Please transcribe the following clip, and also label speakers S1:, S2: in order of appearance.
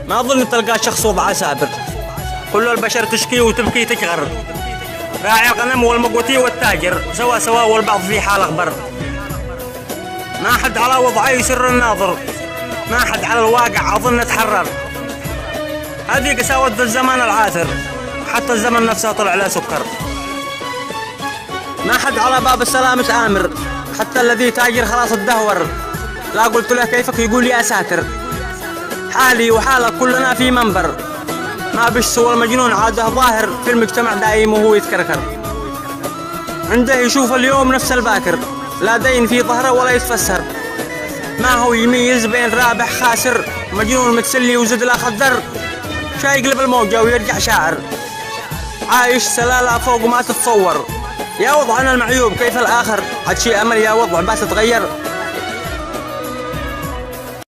S1: ما أظن تلقى شخص وضعه سابر، كل البشر تشكي وتبكي تكغر، راعي الغنم والمقوتي والتاجر سوا سوا والبعض في حال أخبر. ما حد على وضعه يسر الناظر، ما حد على الواقع أظن تحرر. هذه قساوة الزمان العاثر، حتى الزمن نفسه طلع له سكر. ما حد على باب السلامة آمر، حتى الذي تاجر خلاص الدهور. لا قلت له كيفك يقول يا ساتر، حالي وحالك كلنا في منبر. ما بش سوى المجنون عاده ظاهر في المجتمع دايم وهو يتكركر، عنده يشوف اليوم نفس الباكر، لا دين في ظهره ولا يتفسر. ما هو يميز بين رابح خاسر، مجنون متسلي وزد لا خدر. شا يقلب الموجة ويرجع شاعر، عايش سلالة فوق ما تتصور. يا وضعنا المعيوب كيف الآخر، عد شي أمل يا وضع بس تتغير.